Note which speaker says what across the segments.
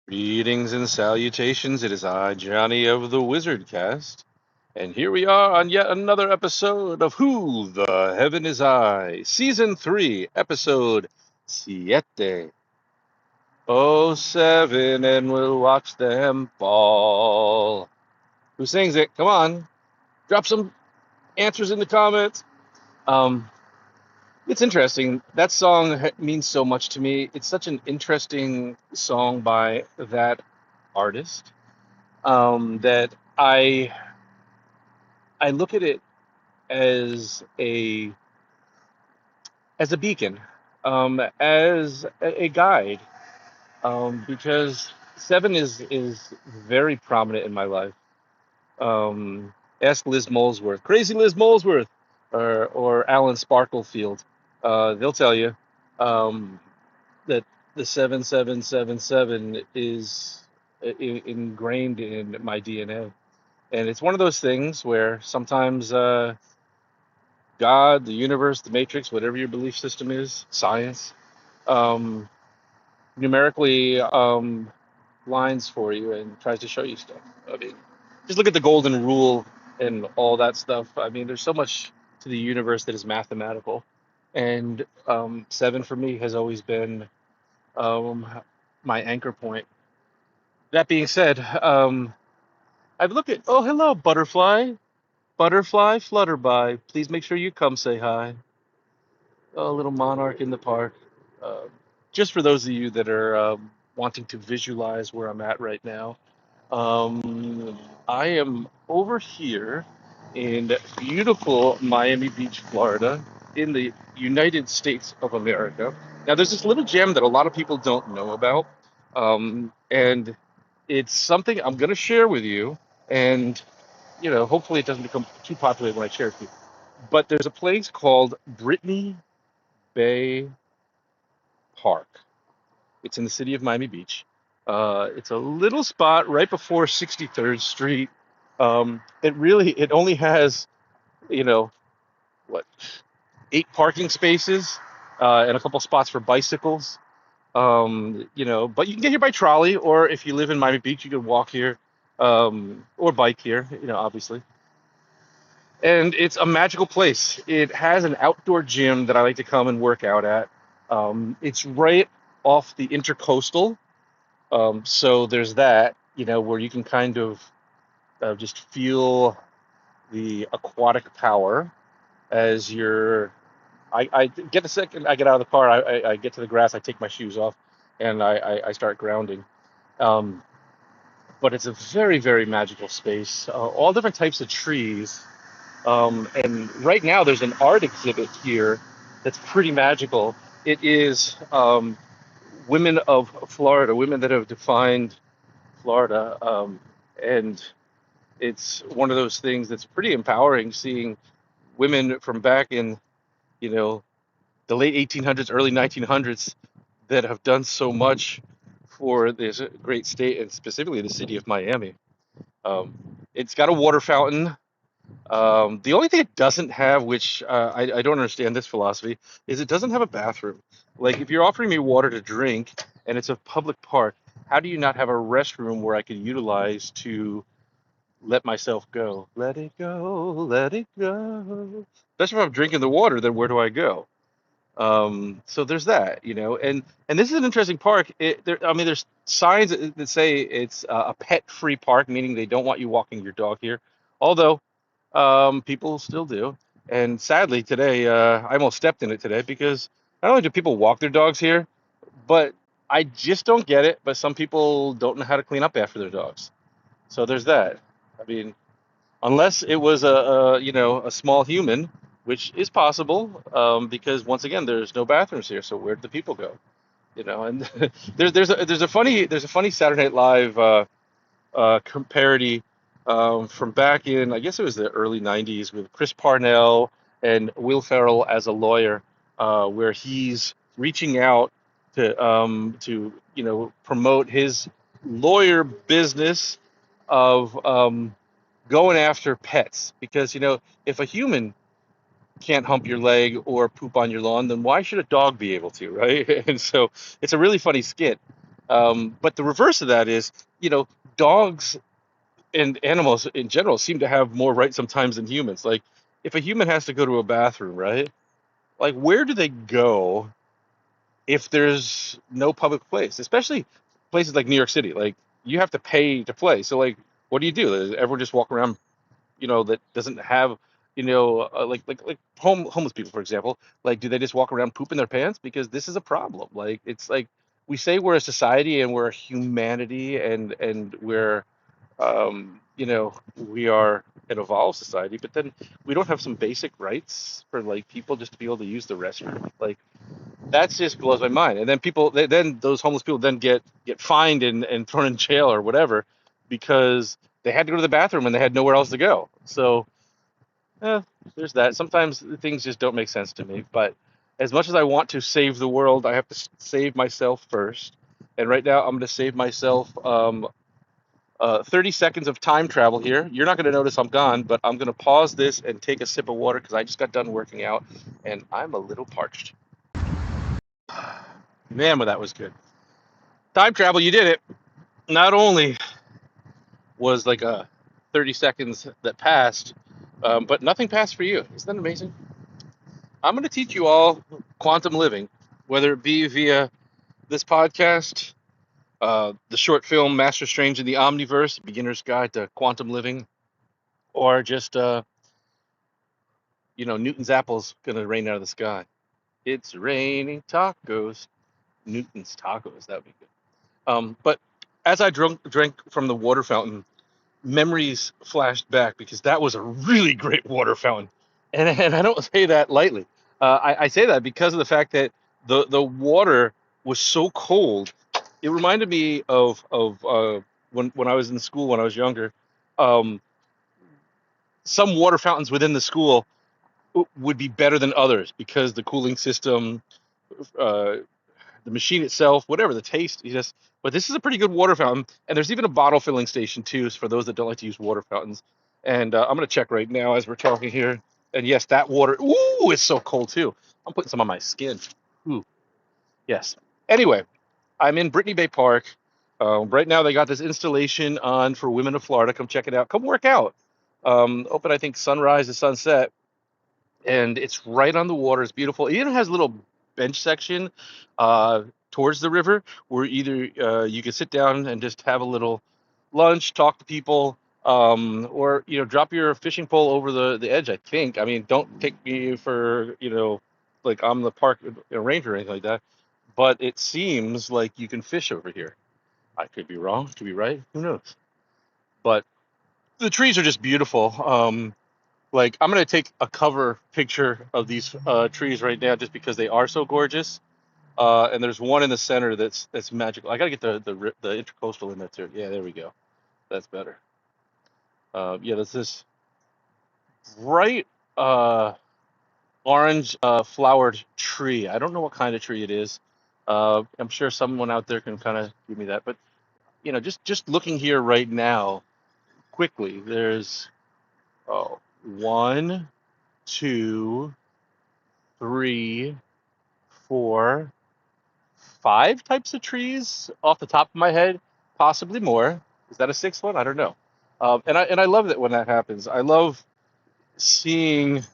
Speaker 1: Greetings and salutations. It is I, Johnny of the Wizard Cast, and here we are on yet another episode of Who the Heaven Is I, Season 3, Episode Siete. Oh, seven, and we'll watch them fall. Who sings it? Come on, drop some answers in the comments. Um, it's interesting. That song means so much to me. It's such an interesting song by that artist that I look at it as a beacon, as a guide, because seven is very prominent in my life. Ask Liz Molesworth, Crazy Liz Molesworth, or Alan Sparklefield. They'll tell you um, that the 7777 is ingrained in my DNA. And it's one of those things where sometimes God, the universe, the matrix, whatever your belief system is, science, um, numerically lines for you and tries to show you stuff. I mean, just look at the golden rule and all that stuff. I mean, there's so much to the universe that is mathematical. And seven for me has always been um, my anchor point. That being said, I've looked at, oh, hello, butterfly. Butterfly, flutter by. Please make sure you come say hi. A little monarch in the park. Uh, just for those of you that are wanting to visualize where I'm at right now, I am over here in beautiful Miami Beach, Florida, in the United States of America. Now, there's this little gem that a lot of people don't know about, and it's something I'm going to share with you. And hopefully it doesn't become too popular when I share it with you. But there's a place called Brittany Bay Park. It's in the city of Miami Beach. It's a little spot right before 63rd Street. It only has, you know, what, 8 parking spaces and a couple spots for bicycles. But you can get here by trolley, or if you live in Miami Beach, you can walk here or bike here, obviously. And it's a magical place. It has an outdoor gym that I like to come and work out at. It's right off the intercoastal, so there's that, where you can kind of just feel the aquatic power as you're. I get a second. I get out of the car. I get to the grass. I take my shoes off, and I start grounding. Um, but it's a very, very magical space. All different types of trees. And right now, there's an art exhibit here that's pretty magical. It is women of Florida, women that have defined Florida, and it's one of those things that's pretty empowering. Seeing women from back in, you know, the late 1800s, early 1900s, that have done so much for this great state, and specifically the city of Miami. Um, it's got a water fountain. The only thing it doesn't have, which I don't understand this philosophy, is it doesn't have a bathroom. Like, if you're offering me water to drink and it's a public park, how do you not have a restroom where I can utilize to let myself go? Let it go, let it go. Especially if I'm drinking the water, then where do I go? So there's that, and this is an interesting park. I mean, there's signs that say it's a pet-free park, meaning they don't want you walking your dog here. Although people still do. And sadly, today, I almost stepped in it today because not only do people walk their dogs here, but I just don't get it. But some people don't know how to clean up after their dogs. So there's that. I mean, unless it was a small human, which is possible, because once again, there's no bathrooms here. So where do the people go? And there's a funny Saturday Night Live parody from back in, I guess it was the early 90s, with Chris Parnell and Will Ferrell as a lawyer, where he's reaching out to promote his lawyer business of going after pets. Because, if a human can't hump your leg or poop on your lawn, then why should a dog be able to, right? And so it's a really funny skit. But the reverse of that is, you know, dogs and animals in general seem to have more rights sometimes than humans. Like, if a human has to go to a bathroom, right? Like, where do they go if there's no public place? Especially places like New York City. Like, you have to pay to play. So, like, what do you do? Does everyone just walk around, that doesn't have, like homeless people, for example? Like, do they just walk around pooping their pants? Because this is a problem. Like, it's like we say we're a society and we're a humanity, and we're we are an evolved society, but then we don't have some basic rights for like people just to be able to use the restroom. Like, that just blows my mind. And then then those homeless people then get fined and thrown in jail or whatever because they had to go to the bathroom and they had nowhere else to go. So, eh, there's that. Sometimes things just don't make sense to me. But as much as I want to save the world, I have to save myself first. And right now, I'm going to save myself 30 seconds of time travel here. You're not going to notice I'm gone, but I'm going to pause this and take a sip of water because I just got done working out and I'm a little parched. Man, well, that was good. Time travel, you did it. Not only was like 30 seconds that passed, but nothing passed for you. Isn't that amazing? I'm going to teach you all quantum living, whether it be via this podcast, the short film Master Strange in the Omniverse, Beginner's Guide to Quantum Living, or just Newton's apples gonna rain out of the sky. It's raining tacos. Newton's tacos. That would be good. But as I drank from the water fountain, memories flashed back because that was a really great water fountain, and I don't say that lightly. I say that because of the fact that the water was so cold. It reminded me of when I was in school when I was younger. Um, some water fountains within the school would be better than others because the cooling system, uh, the machine itself, whatever the taste, But this is a pretty good water fountain, and there's even a bottle filling station too for those that don't like to use water fountains. And I'm gonna check right now as we're talking here. And yes, that water, ooh, it's so cold too. I'm putting some on my skin. Ooh, yes. Anyway, I'm in Brittany Bay Park. Right now, they got this installation on for women of Florida. Come check it out. Come work out. Open, I think, sunrise to sunset, and it's right on the water. It's beautiful. It even has a little bench section uh, towards the river where either you can sit down and just have a little lunch, talk to people, or drop your fishing pole over the edge. I think. I mean, don't take me for like I'm the park ranger or anything like that. But it seems like you can fish over here. I could be wrong. Could be right. Who knows? But the trees are just beautiful. Like, I'm gonna take a cover picture of these trees right now just because they are so gorgeous. And there's one in the center that's magical. I gotta get the intercoastal in there too. Yeah, there we go. That's better. Yeah, there's this bright uh, orange flowered tree. I don't know what kind of tree it is. I'm sure someone out there can kind of give me that. But just looking here right now, quickly, there's one, two, three, four, five types of trees off the top of my head, possibly more. Is that a sixth one? I don't know. And I love that when that happens. I love seeing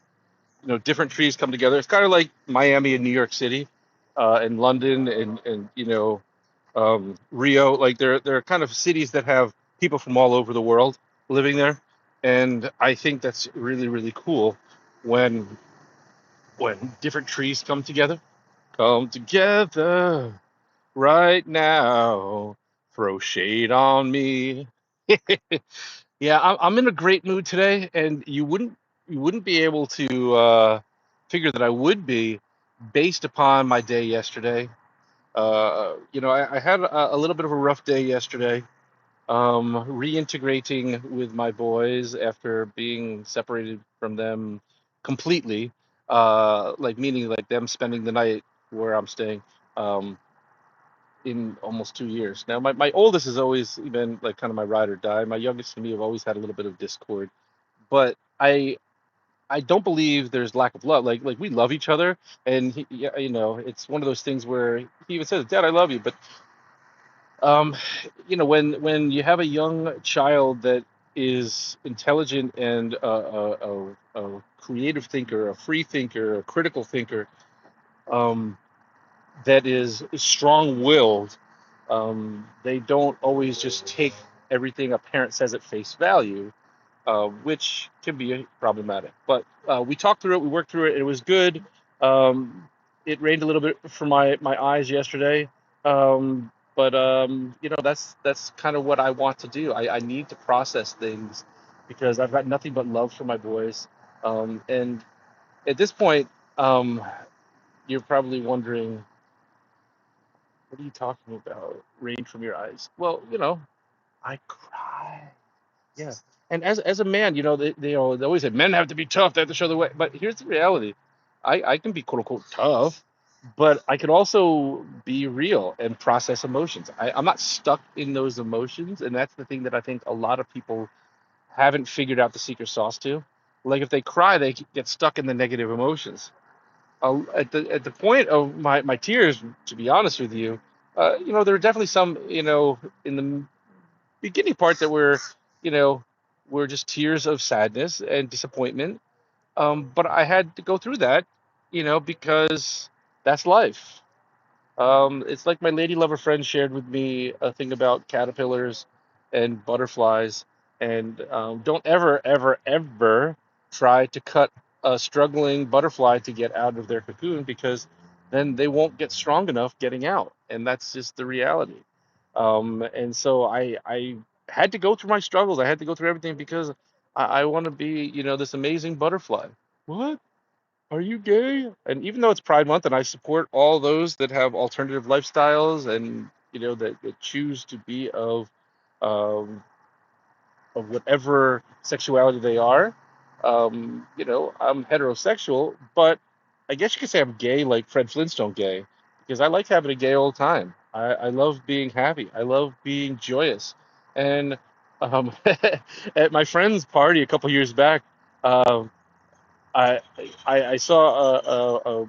Speaker 1: different trees come together. It's kind of like Miami and New York City, and London and Rio. Like they're kind of cities that have people from all over the world living there, and I think that's really really cool when different trees come together right now. Throw shade on me. Yeah, I'm in a great mood today, and you wouldn't be able to figure that I would be based upon my day yesterday. I had a little bit of a rough day yesterday, reintegrating with my boys after being separated from them completely, like meaning like them spending the night where I'm staying. Um, in almost 2 years. Now, my oldest has always been like kind of my ride or die. My youngest and me have always had a little bit of discord, but I don't believe there's lack of love. Like we love each other, and yeah, it's one of those things where he even says, "Dad, I love you," but Um, when you have a young child that is intelligent and a creative thinker, a free thinker, a critical thinker, um, that is strong-willed, they don't always just take everything a parent says at face value, which can be problematic. But we talked through it, we worked through it. It was good. It rained a little bit for my eyes yesterday, but that's kind of what I want to do. I need to process things because I've got nothing but love for my boys. And at this point, um, you're probably wondering, what are you talking about? Rain from your eyes? Well, I cry. Yeah. And as a man, they always say men have to be tough, they have to show the way. But here's the reality. I can be quote unquote tough, but I can also be real and process emotions. I'm not stuck in those emotions, and that's the thing that I think a lot of people haven't figured out the secret sauce to. Like if they cry, they get stuck in the negative emotions. At the point of my tears, to be honest with you, there are definitely some, in the beginning part that you know, were just tears of sadness and disappointment. But I had to go through that, because that's life. It's like my lady lover friend shared with me a thing about caterpillars and butterflies, and don't ever, ever, ever try to cut a struggling butterfly to get out of their cocoon because then they won't get strong enough getting out, and that's just the reality. And so I had to go through my struggles. I had to go through everything because I want to be, this amazing butterfly. What? Are you gay? And even though it's Pride Month and I support all those that have alternative lifestyles and that choose to be um, of whatever sexuality they are, I'm heterosexual, but I guess you could say I'm gay, like Fred Flintstone gay, because I like having a gay old time. I love being happy. I love being joyous. And um, at my friend's party a couple years back, um, I, I saw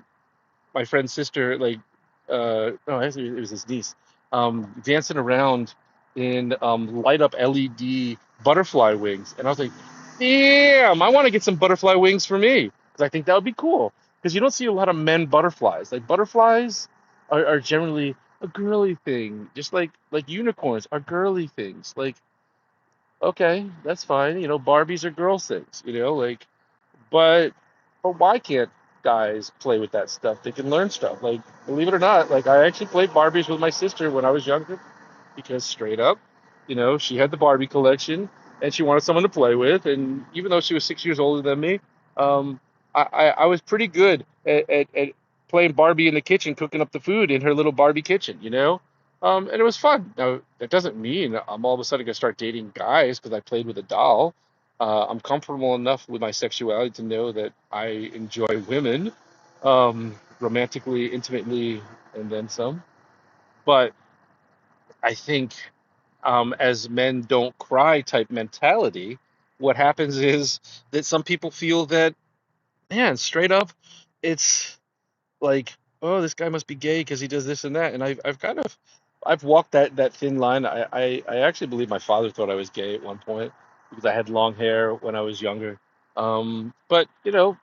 Speaker 1: my friend's sister, like, no, actually it was his niece, dancing around in light up LED butterfly wings, and I was like, damn, I want to get some butterfly wings for me because I think that would be cool. Because you don't see a lot of men butterflies. Like butterflies are generally a girly thing, just like unicorns are girly things. Like, okay, that's fine. Barbies are girl things. Like, but why can't guys play with that stuff? They can learn stuff. Like, believe it or not, like I actually played Barbies with my sister when I was younger because straight up, she had the Barbie collection and she wanted someone to play with. And even though she was 6 years older than me, um, I was pretty good at playing Barbie in the kitchen, cooking up the food in her little Barbie kitchen, and it was fun. Now, that doesn't mean I'm all of a sudden going to start dating guys because I played with a doll. I'm comfortable enough with my sexuality to know that I enjoy women, romantically, intimately, and then some. But I think as men don't cry type mentality, what happens is that some people feel that, man, straight up, it's like, oh, this guy must be gay because he does this and that. And I've walked that thin line. I actually believe my father thought I was gay at one point because I had long hair when I was younger. But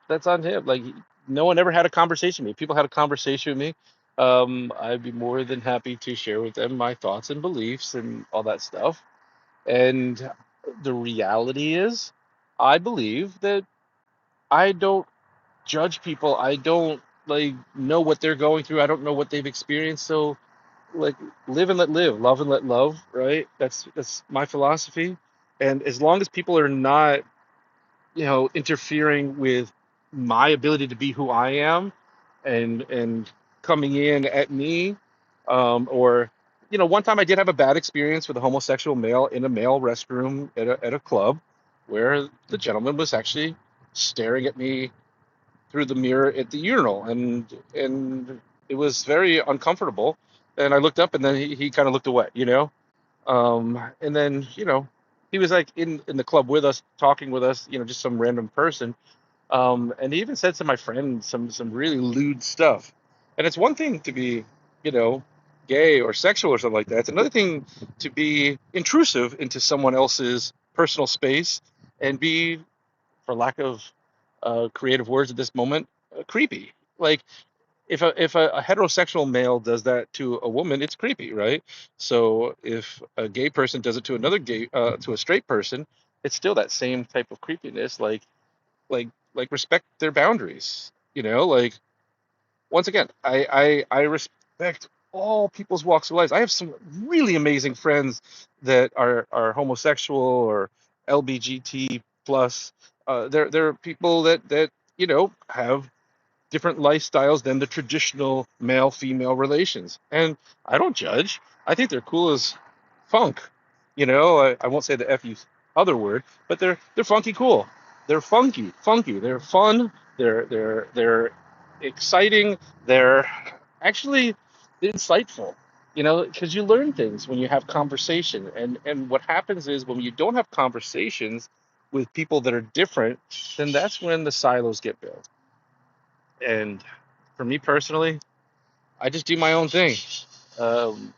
Speaker 1: that's on him. Like no one ever had a conversation with me. If people had a conversation with me, I'd be more than happy to share with them my thoughts and beliefs and all that stuff. And the reality is, I believe that I don't judge people. I don't like know what they're going through. I don't know what they've experienced. So like live and let live, love and let love, right? That's my philosophy. And as long as people are not, interfering with my ability to be who I am and coming in at me, or one time I did have a bad experience with a homosexual male in a male restroom at a club where the gentleman was actually staring at me through the mirror at the urinal, and it was very uncomfortable. And I looked up, and then he kind of looked away, and then he was like in the club with us, talking with us, just some random person. And he even said to my friend some really lewd stuff. And it's one thing to be, you know, gay or sexual or something like that. It's another thing to be intrusive into someone else's personal space and be, for lack of creative words at this moment, creepy. Like if a heterosexual male does that to a woman, it's creepy, right? So if a gay person does it to another gay to a straight person, it's still that same type of creepiness. Like respect their boundaries. Like once again, I respect all people's walks of life. I have some really amazing friends that are homosexual or LBGT plus. They're people that have different lifestyles than the traditional male female relations, and I don't judge. I think they're cool as funk. I won't say the fu other word, but they're funky cool. They're funky. They're fun. They're exciting. They're actually insightful. Because you learn things when you have conversation, and what happens is when you don't have conversations with people that are different, then that's when the silos get built. And for me personally, I just do my own thing.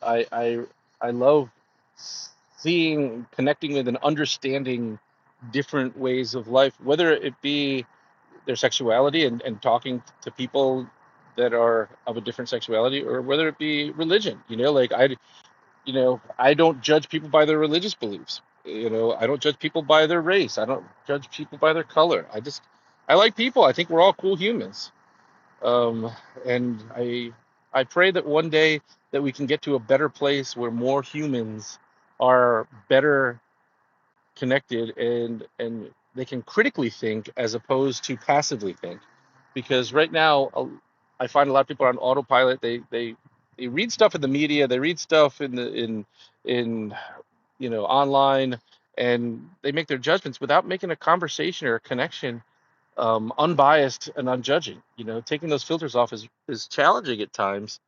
Speaker 1: I love seeing, connecting with, and understanding different ways of life, whether it be their sexuality and talking to people that are of a different sexuality, or whether it be religion. I don't judge people by their religious beliefs. I don't judge people by their race. I don't judge people by their color. I like people. I think we're all cool humans. Um, and I pray that one day that we can get to a better place where more humans are better connected, and they can critically think as opposed to passively think. Because right now, I find a lot of people are on autopilot. They read stuff in the media, they read stuff in online, and they make their judgments without making a conversation or a connection, unbiased and unjudging. Taking those filters off is challenging at times,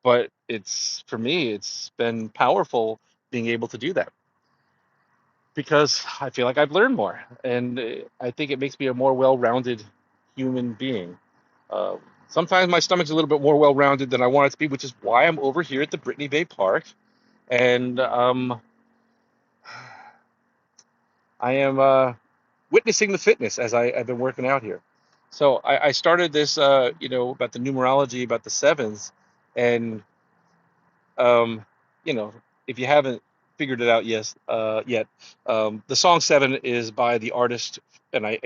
Speaker 1: but it's for me, it's been powerful being able to do that because I feel like I've learned more, and I think it makes me a more well-rounded human being. Uh, Sometimes my stomach's a little bit more well-rounded than I want it to be, which is why I'm over here at the Brittany Bay Park, and I am witnessing the fitness as I've been working out here. So I started this, about the numerology, about the sevens, and um, you know, if you haven't figured it out yet, the song Seven is by the artist, and I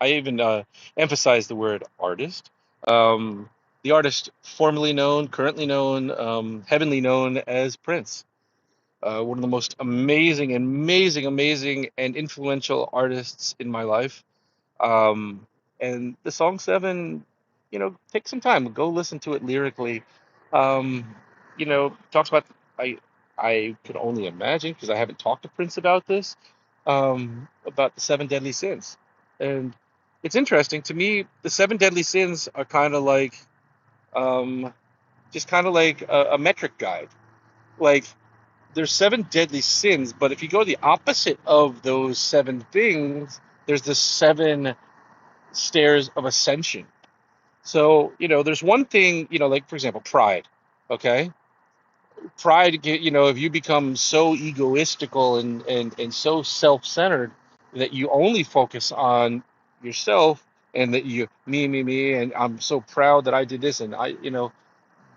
Speaker 1: even emphasize the word artist. Um, the artist formerly known, currently known, heavenly known as Prince. One of the most amazing, amazing, amazing, and influential artists in my life. Um, and the song Seven, take some time, go listen to it lyrically. Talks about, I I could only imagine, because I haven't talked to Prince about this, about the seven deadly sins. And it's interesting to me, the seven deadly sins are kind of like, um, just kind of like a metric guide. Like, there's seven deadly sins, but if you go the opposite of those seven things, there's the seven stairs of ascension. So, there's one thing, like for example, pride. Okay. Pride, if you become so egoistical and so self centered that you only focus on yourself, and that me, and I'm so proud that I did this, and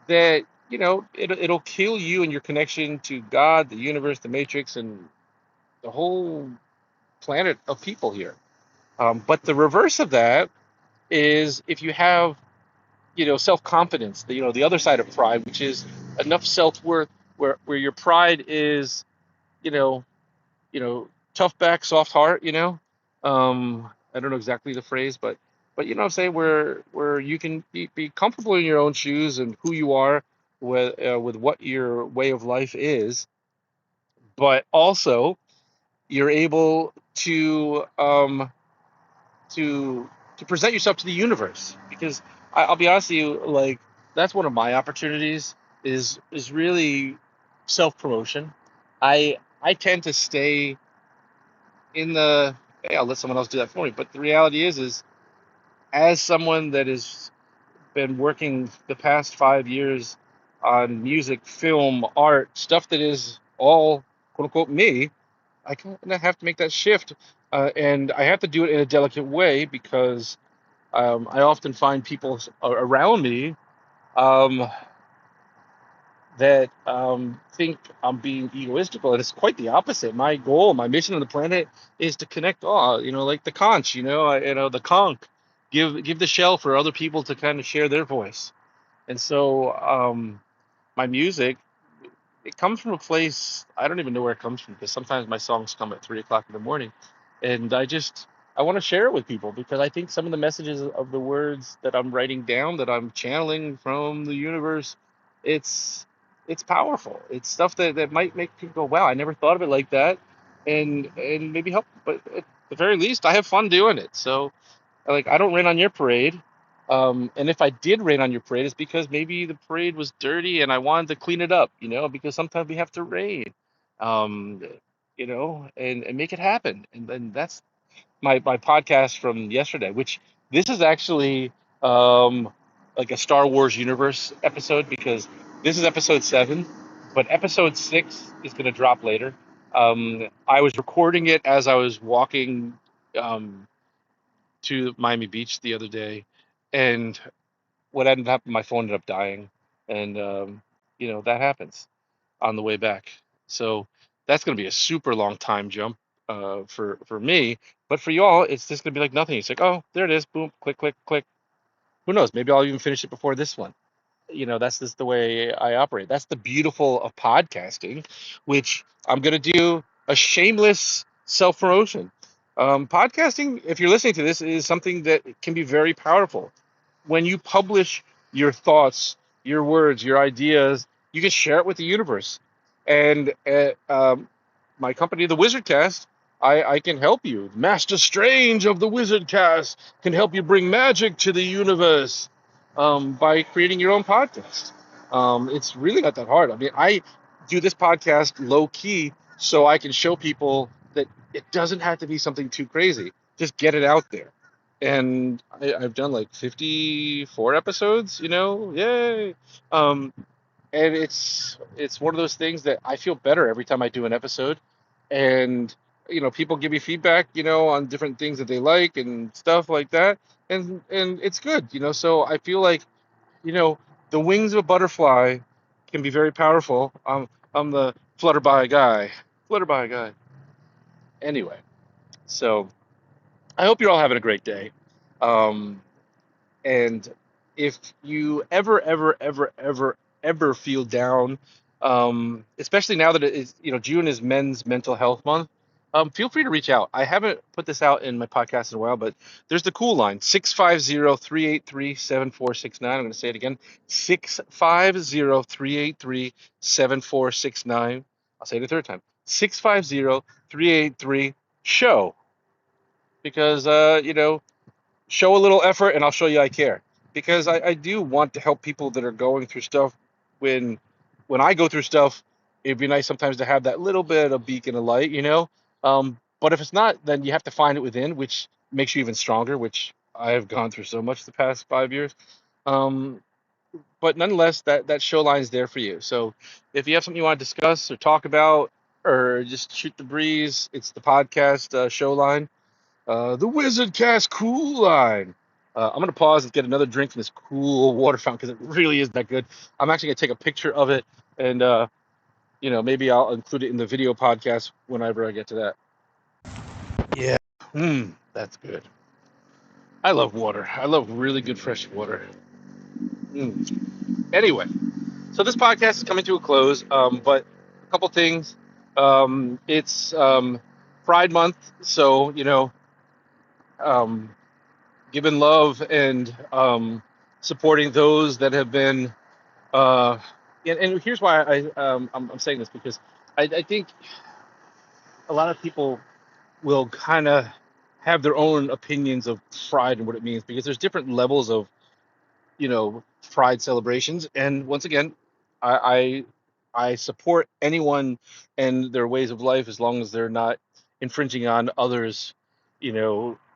Speaker 1: that, it'll kill you and your connection to God, the universe, the matrix, and the whole planet of people here. But the reverse of that is if you have, self confidence, the other side of pride, which is enough self worth where your pride is, you know, tough back, soft heart. I don't know exactly the phrase, but you know what I'm saying, where you can be comfortable in your own shoes and who you are with what your way of life is, but also you're able to to present yourself to the universe. Because I'll be honest with you, like, that's one of my opportunities, is really self promotion. I tend to stay in the, hey, I'll let someone else do that for me. But the reality is as someone that has been working the past 5 years on music, film, art, stuff that is all quote unquote me, I kind of have to make that shift. And I have to do it in a delicate way because I often find people around me um, that think I'm being egoistical, and it's quite the opposite. My goal, my mission on the planet is to connect all, like the conch, the conch, give the shell for other people to kind of share their voice. And so my music, it comes from a place I don't even know where it comes from because sometimes my songs come at 3 o'clock in the morning, and I want to share it with people because I think some of the messages of the words that I'm writing down that I'm channeling from the universe, it's it's powerful. It's stuff that might make people go, wow, I never thought of it like that, and maybe help. But at the very least, I have fun doing it. So like I don't rain on your parade. And if I did rain on your parade, it's because maybe the parade was dirty and I wanted to clean it up, because sometimes we have to rain, um, and make it happen. And then that's my podcast from yesterday, which this is actually um, like a Star Wars universe episode because this is episode 7, but episode 6 is going to drop later. I was recording it as I was walking. To Miami Beach the other day, and what ended up, my phone ended up dying, and that happens on the way back. So that's going to be a super long time jump for me, but for y'all, it's just going to be like nothing. It's like, oh, there it is, boom, click, click, click. Who knows? Maybe I'll even finish it before this one. That's just the way I operate. That's the beautiful of podcasting, which I'm going to do a shameless self promotion. Podcasting, if you're listening to this, is something that can be very powerful. When you publish your thoughts, your words, your ideas, you can share it with the universe. And my company, the Wizardcast, I can help you. Master Strange of the Wizardcast can help you bring magic to the universe by creating your own podcast. It's really not that hard. I mean, I do this podcast low key so I can show people that it doesn't have to be something too crazy. Just get it out there. And I've done like 54 episodes, yay. Um, and it's one of those things that I feel better every time I do an episode, and people give me feedback, on different things that they like and stuff like that, and it's good, so I feel like, you know the wings of a butterfly can be very powerful. I'm the flutterby guy. Anyway, so I hope you're all having a great day. um And if you ever feel down, especially now that it is, June is Men's Mental Health Month, feel free to reach out. I haven't put this out in my podcast in a while, but there's the cool line, 650-383-7469. I'm going to say it again, 650-383-7469. I'll say it a third time, 650-383-SHOW, because, show a little effort and I'll show you I care. Because I do want to help people that are going through stuff. When I go through stuff, it'd be nice sometimes to have that little bit of beacon of light. But if it's not, then you have to find it within, which makes you even stronger, which I have gone through so much the past 5 years. Um, but nonetheless, that show line is there for you. So if you have something you want to discuss or talk about or just shoot the breeze, it's the podcast show line, the Wizard Cast Cool Line. I'm gonna pause and get another drink from this cool water fountain because it really is that good. I'm actually gonna take a picture of it, and maybe I'll include it in the video podcast whenever I get to that. Yeah, that's good. I love water. I love really good fresh water. Anyway, so this podcast is coming to a close, but a couple things. It's Pride Month, so um, giving love and supporting those that have been. Uh, and here's why I'm saying this, because I think a lot of people will kind of have their own opinions of pride and what it means, because there's different levels of pride celebrations. And once again, I I support anyone and their ways of life as long as they're not infringing on others,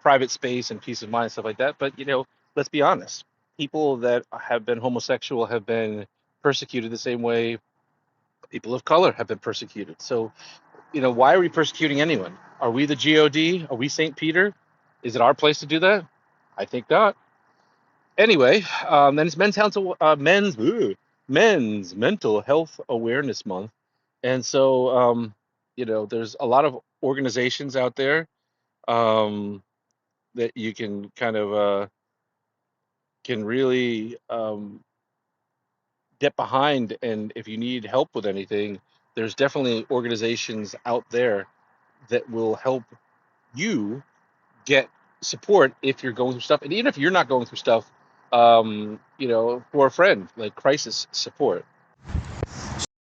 Speaker 1: private space and peace of mind, stuff like that. But let's be honest, people that have been homosexual have been persecuted the same way people of color have been persecuted. So, why are we persecuting anyone? Are we the God? Are we St. Peter? Is it our place to do that? I think not. Anyway, then it's men's mental health awareness month, and so there's a lot of organizations out there um, that you can kind of can really get behind, and if you need help with anything, there's definitely organizations out there that will help you get support if you're going through stuff, and even if you're not going through stuff, for a friend, like crisis support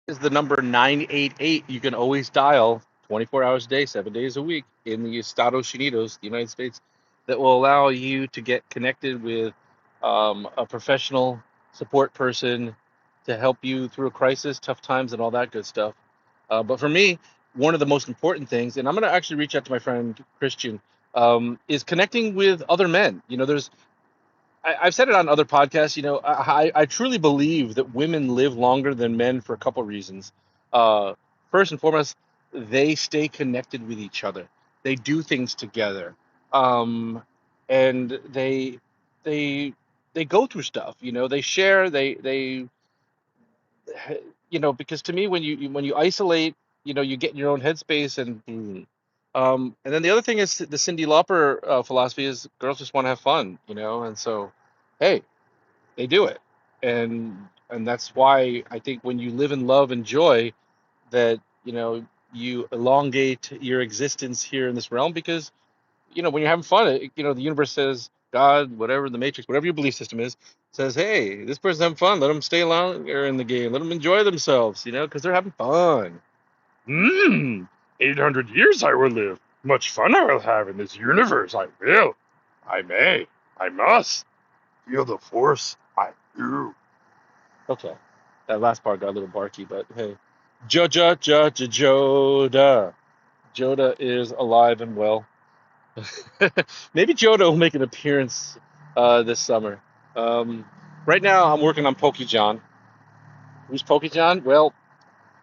Speaker 1: is the number 988 you can always dial 24 hours a day, 7 days a week in the Estados Unidos, the United States, that will allow you to get connected with a professional support person to help you through a crisis, tough times, and all that good stuff. But for me, one of the most important things, and I'm going to actually reach out to my friend Christian, is connecting with other men. I've said it on other podcasts. I truly believe that women live longer than men for a couple of reasons. Uh, First and foremost, they stay connected with each other. They do things together, and they they go through stuff. They share. They because to me, when you isolate, you get in your own headspace, and then the other thing is the Cyndi Lauper philosophy is girls just want to have fun, and so hey, they do it, and that's why I think when you live in love and joy, that you elongate your existence here in this realm, because when you're having fun, the universe says, God, whatever, the Matrix, whatever your belief system is, says, hey, this person's having fun, let them stay longer in the game, let them enjoy themselves, because they're having fun. 800 years I will live, much fun I will have in this universe. I will, I may, I must feel the force. I do. Okay, that last part got a little barky, but hey, Joda. Joda is alive and well. Maybe Joda will make an appearance this summer. Um, right now, I'm working on Pokejohn. Who's Pokejohn? Well,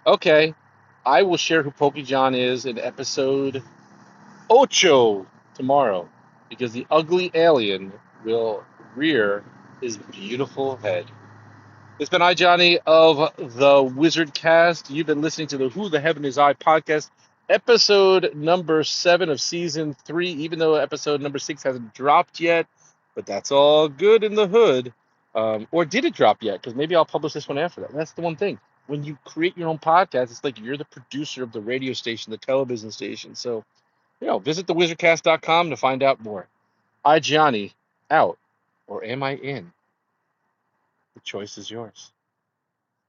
Speaker 1: okay, I will share who Pokejohn is in episode Ocho tomorrow, because the ugly alien will rear his beautiful head. It's been îJohnnî of the Wizard Cast. You've been listening to the Who the Heaven Is I podcast, episode number 7 of season 3, even though episode number 6 hasn't dropped yet, but that's all good in the hood. Or did it drop yet? Because maybe I'll publish this one after that. That's the one thing. When you create your own podcast, it's like you're the producer of the radio station, the television station. So, visit thewizardcast.com to find out more. îJohnnî, out, or am I in? The choice is yours.